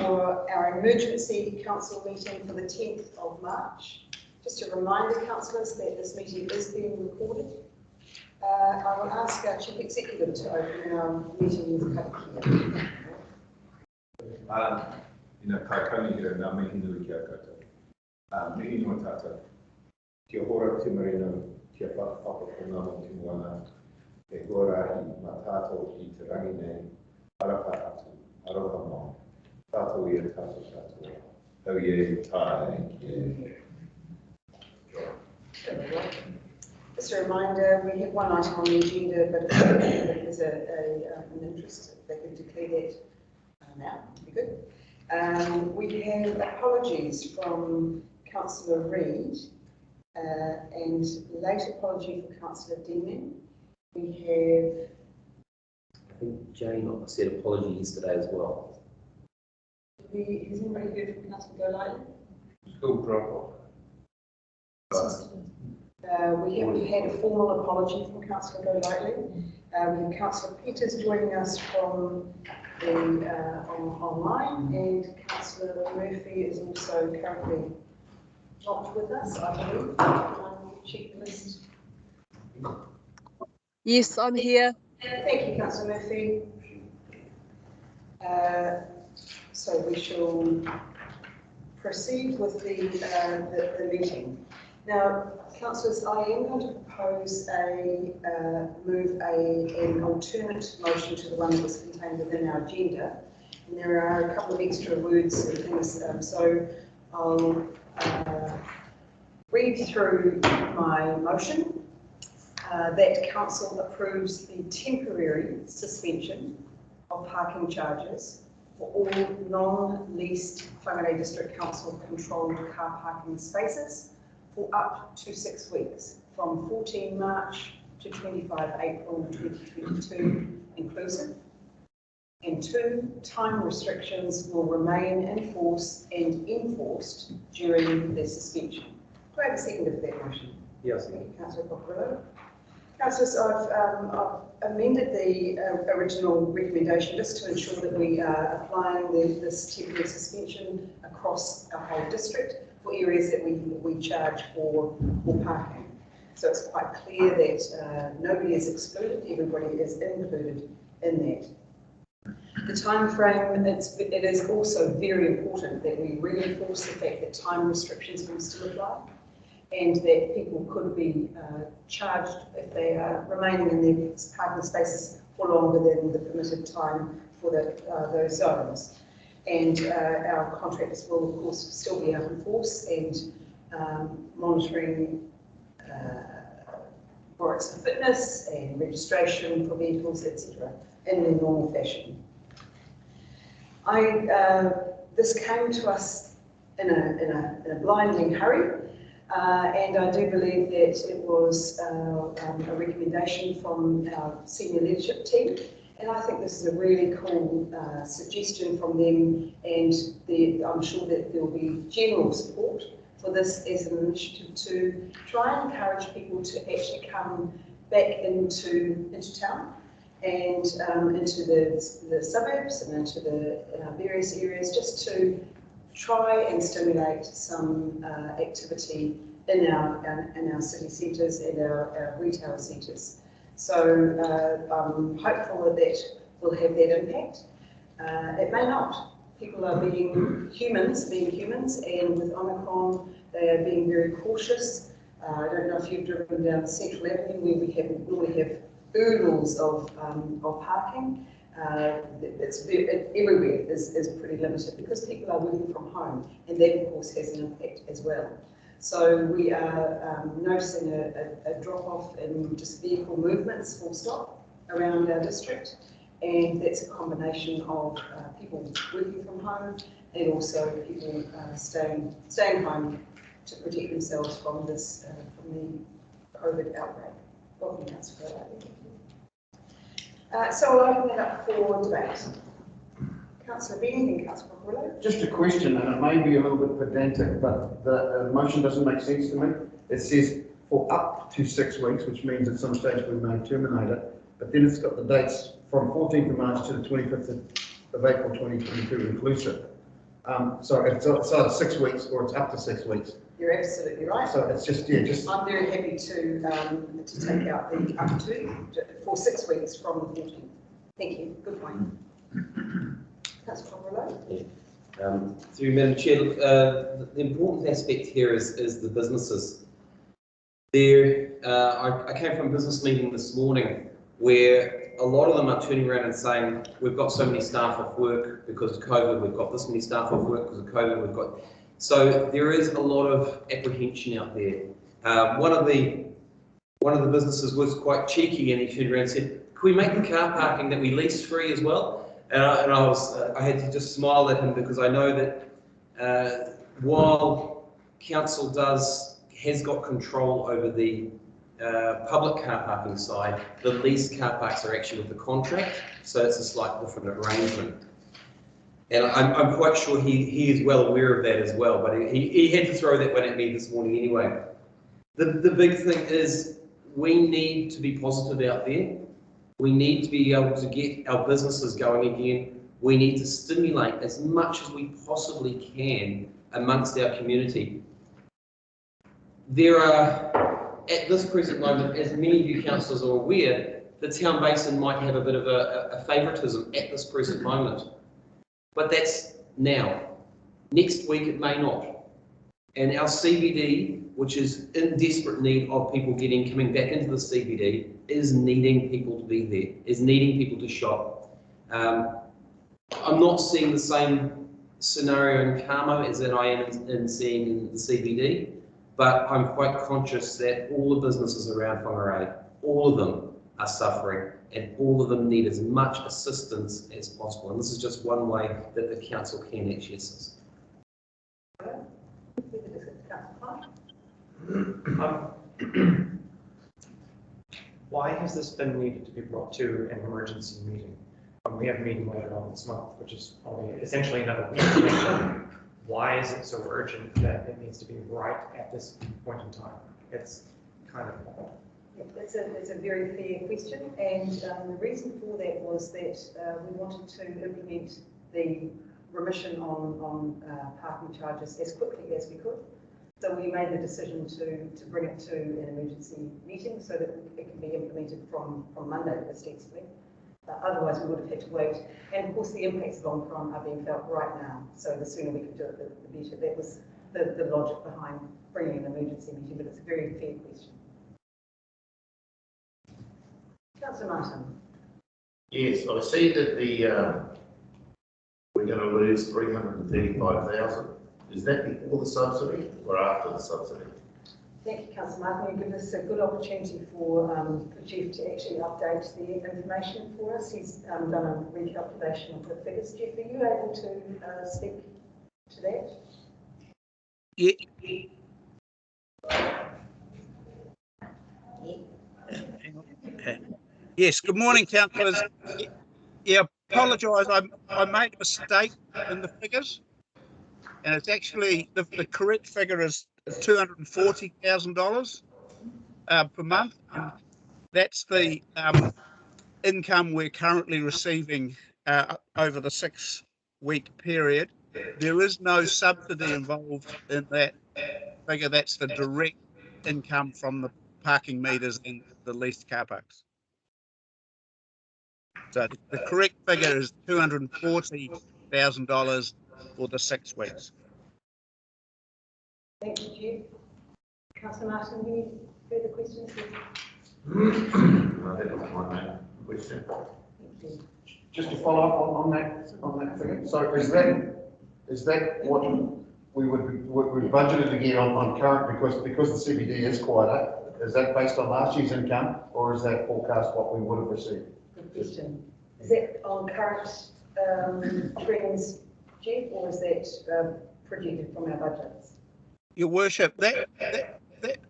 for our emergency council meeting for the 10th of March. Just a reminder, councillors, that this meeting is being recorded. I will ask our Chief Executive to open our meeting with a karakia. Kai kauni here, ngā mihi nui kia koutou. Mihi no tātou. Kia hora te marino, kia whakapapapuna mo te moana. E gorahi mā tātou i te rangi nei, arapa atu, aroha mo. Tātou ia tātou. Hau ie tāe. Just a reminder, we have one item on the agenda, but if there's an interest, they can declare that now, would be good. We have apologies from Councillor Reid and late apology for Councillor Deming. We have... I think Jane said apology yesterday as well. Has anybody heard from Councillor Golightly? School drop-off. We've had a formal apology from Councillor Golightly. We have Councillor Peters joining us from the online, and Councillor Murphy is also currently not with us, I believe. Check the list. Yes, I'm here. Thank you, Councillor Murphy. So we shall proceed with the meeting. Now, councillors, I am going to propose an alternate motion to the one that was contained within our agenda. And there are a couple of extra words and things, so I'll read through my motion. That council approves the temporary suspension of parking charges for all non-leased Whangarei District Council controlled car parking spaces for up to 6 weeks, from 14 March to 25 April 2022 inclusive. And 2, time restrictions will remain in force and enforced during the suspension. Do I have a second for that motion? Yes. Thank you, Councillor Cockerill. Councillors, I've amended the original recommendation just to ensure that we are applying this temporary suspension across our whole district for areas that we charge for parking. So it's quite clear that nobody is excluded, everybody is included in that. The time frame, it is also very important that we reinforce the fact that time restrictions will still apply, and that people could be charged if they are remaining in their parking spaces for longer than the permitted time for those zones. And our contractors will, of course, still be out in force and monitoring warrants of fitness and registration for vehicles, etc., in their normal fashion. This came to us in a blinding hurry. And I do believe that it was a recommendation from our senior leadership team, and I think this is a really cool suggestion from them, and I'm sure that there will be general support for this as an initiative to try and encourage people to actually come back into town and into the suburbs and into the various areas, just to try and stimulate some activity in our city centres and our retail centres. So I'm hopeful that will have that impact. It may not. People are being humans, and with Omicron, they are being very cautious. I don't know if you've driven down Central Avenue, where we normally have oodles of parking. Everywhere is pretty limited because people are working from home, and that of course has an impact as well. So we are noticing a drop-off in just vehicle movements, full stop, around our district, and that's a combination of people working from home and also people staying home to protect themselves from this from the COVID outbreak. Welcome, Councillor. So I'll open that up for debate. Councillor Benning and Councillor Cockerill. Just a question, and it may be a little bit pedantic, but the motion doesn't make sense to me. It says for up to 6 weeks, which means at some stage we may terminate it, but then it's got the dates from 14th of March to the 25th of April 2022 inclusive. So it's either 6 weeks or it's up to 6 weeks. You're absolutely right. So it's just, yeah, just, I'm very happy to take out the up to for 6 weeks from the 14th. Thank you. Good point. Councillor Conroy. Through Madam Chair, look, the important aspect here is the businesses. I came from a business meeting this morning where a lot of them are turning around and saying, we've got so many staff off work because of COVID, we've got this many staff off work because of COVID, so there is a lot of apprehension out there. One of the businesses was quite cheeky and he turned around and said, can we make the car parking that we lease free as well? And I had to just smile at him because I know that while council has got control over the public car parking side, the leased car parks are actually with the contract, so it's a slightly different arrangement. And I'm quite sure he is well aware of that as well, but he had to throw that one at me this morning anyway. The big thing is we need to be positive out there. We need to be able to get our businesses going again. We need to stimulate as much as we possibly can amongst our community. There are, at this present moment, as many of you councillors are aware, the town basin might have a bit of a favouritism at this present moment. But that's now. Next week it may not. And our CBD, which is in desperate need of people coming back into the CBD, is needing people to be there, is needing people to shop. I'm not seeing the same scenario in Carmo as that I am in seeing in the CBD, but I'm quite conscious that all the businesses around Whangarei, all of them are suffering and all of them need as much assistance as possible. And this is just one way that the council can actually assist. Why has this been needed to be brought to an emergency meeting? We have a meeting later on this month, which is only essentially another week. Why is it so urgent that it needs to be right at this point in time? It's kind of odd. Yeah, it's a very fair question, and the reason for that was that we wanted to implement the remission on parking charges as quickly as we could. So we made the decision to bring it to an emergency meeting so that it can be implemented from Monday, ostensibly. Otherwise, we would have had to wait. And of course, the impacts of Omicron are being felt right now. So the sooner we could do it, the better. That was the logic behind bringing an emergency meeting, but it's a very fair question. Councillor Martin. Yes, I see that we're going to lose 335,000. Is that before the subsidy or after the subsidy? Thank you, Councillor Martin. You give us a good opportunity for Jeff to actually update the information for us. He's done a recalculation of the figures. Jeff, are you able to speak to that? Yeah. Yes, good morning, councillors. Yeah, apologise, I made a mistake in the figures, and it's actually, the correct figure is $240,000 per month, and that's the income we're currently receiving over the 6-week period. There is no subsidy involved in that figure. That's the direct income from the parking meters and the leased car parks. So the correct figure is $240,000 for the 6 weeks. Thank you, Jeff. Councillor Martin, any further questions? No, that was my main question. just to follow up on that figure. So is that what we budgeted again on current, because the CBD is quieter? Is that based on last year's income, or is that forecast what we would have received? Good question. Is that on current trends, Jeff, or is that projected from our budgets? Your Worship, that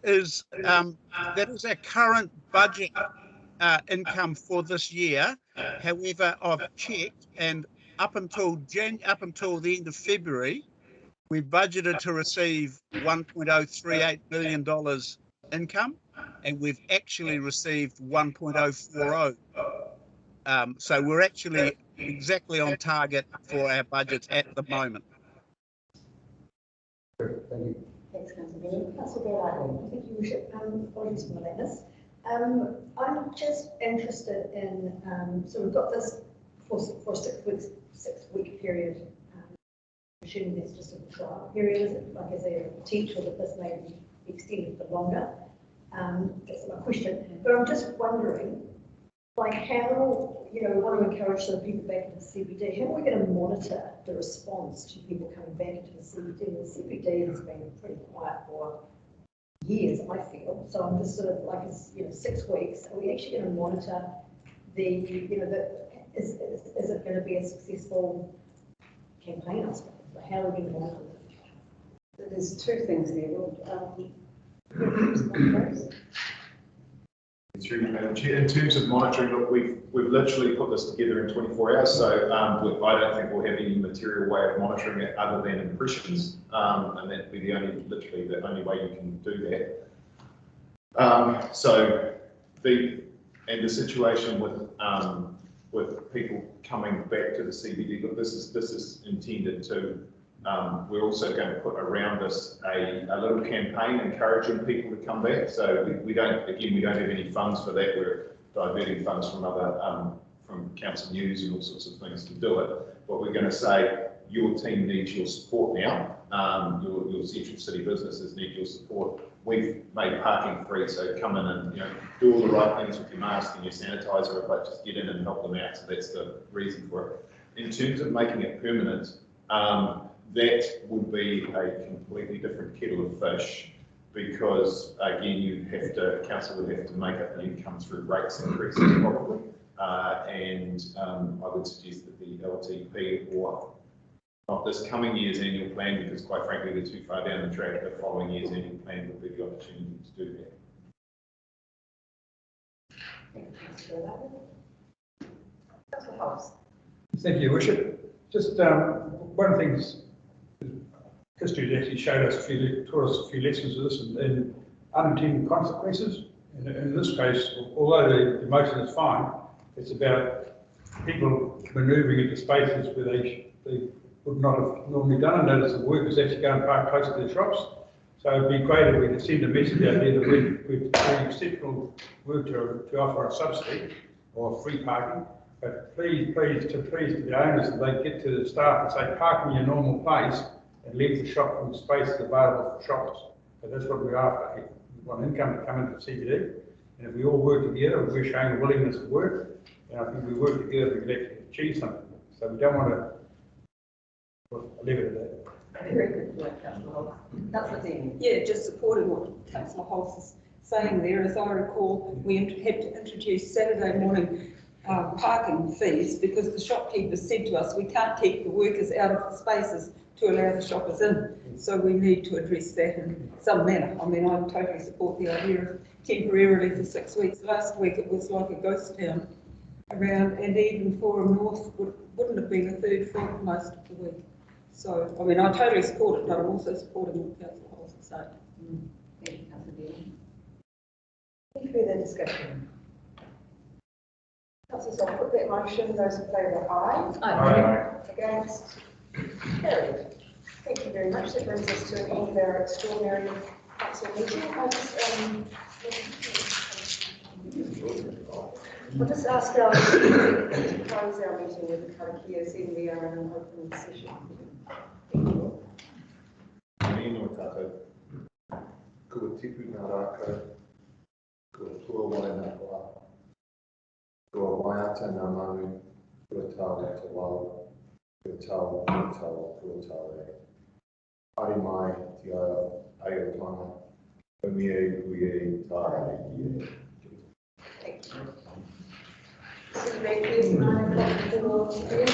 is our current budget income for this year. However, I've checked, and up until the end of February, we budgeted to receive $1.038 million income, and we've actually received 1.040. So we're actually exactly on target for our budget at the moment. Thank you. Thanks, Councillor Benny. Councillor Bear, thank you, Worship. Apologies for my lateness. I'm just interested in, so we've got this for 6 week period. I'm assuming that's just a trial period. Is it like, is there a potential that this may be extended for longer? That's my question. But I'm just wondering, like, how, we want to encourage the people back into the CBD. How are we going to monitor the response to people coming back into the CBD? The CBD has been pretty quiet for years, I feel. So I'm just sort of like, 6 weeks. Are we actually going to monitor is it going to be a successful campaign, I suppose? But how are we going to monitor it? There's two things there. In terms of monitoring, look, we've literally put this together in 24 hours, so I don't think we'll have any material way of monitoring it other than impressions, and that'd be literally the only way you can do that. So the situation with people coming back to the CBD, look, this is intended to. We're also going to put around this a little campaign encouraging people to come back. So we don't have any funds for that. We're diverting funds from from Council News and all sorts of things to do it. But we're going to say your team needs your support now. Your central city businesses need your support. We've made parking free, so come in and do all the right things with your mask and your sanitizer, but just get in and help them out. So that's the reason for it. In terms of making it permanent. That would be a completely different kettle of fish because, again, council would have to make up the income through rates increases probably. And I would suggest that the LTP or not this coming year's annual plan, because quite frankly, we're too far down the track, the following year's annual plan would be the opportunity to do that. Thank you, Worship. Just one of the things history has actually taught us a few lessons of this and unintended consequences. In this case, although the motion is fine, it's about people manoeuvring into spaces where they would not have normally done, and notice the workers actually go and park close to their shops. So it'd be great if we could send a message out there that we're doing exceptional work to offer a subsidy or free parking. But please to the owners, that they get to the staff and say, park in your normal place and leave the shop from spaces available for shoppers. So that's what we're after. We want income to come into the CBD. And if we all work together, we're showing a willingness to work, and I think we work together, we can actually achieve something. So we don't want to leave it at that. Very good point, Councillor Holt. Councillor Dean. Yeah, just supporting what Councillor Holt is saying there. As I recall, we had to introduce Saturday morning parking fees because the shopkeepers said to us we can't keep the workers out of the spaces to allow the shoppers in. So we need to address that in some manner. I mean, I totally support the idea of temporarily for 6 weeks. Last week it was like a ghost town around, and even Forum North wouldn't have been a third full most of the week. So, I mean, I totally support it, but I'm also supporting what Councillor Holt is saying. Thank you, Councillor Dean. Any further discussion? Councillors, I'll put that motion. Those in favour, aye. Aye. Against? Carried. Thank you very much. That brings us to an end of our extraordinary council meeting. I'll just ask our to close our meeting with the karakia, seeing we are in an open session. Thank you. Nino tātou, kua tipu ngā rākau, kua tua wai ngā wā, kua waiata ngā manu, kua tāu te wau, kua tāu e. Ari mai te aiotanga, umie uie tāre ie. Thank you. So, please, 9 o'clock for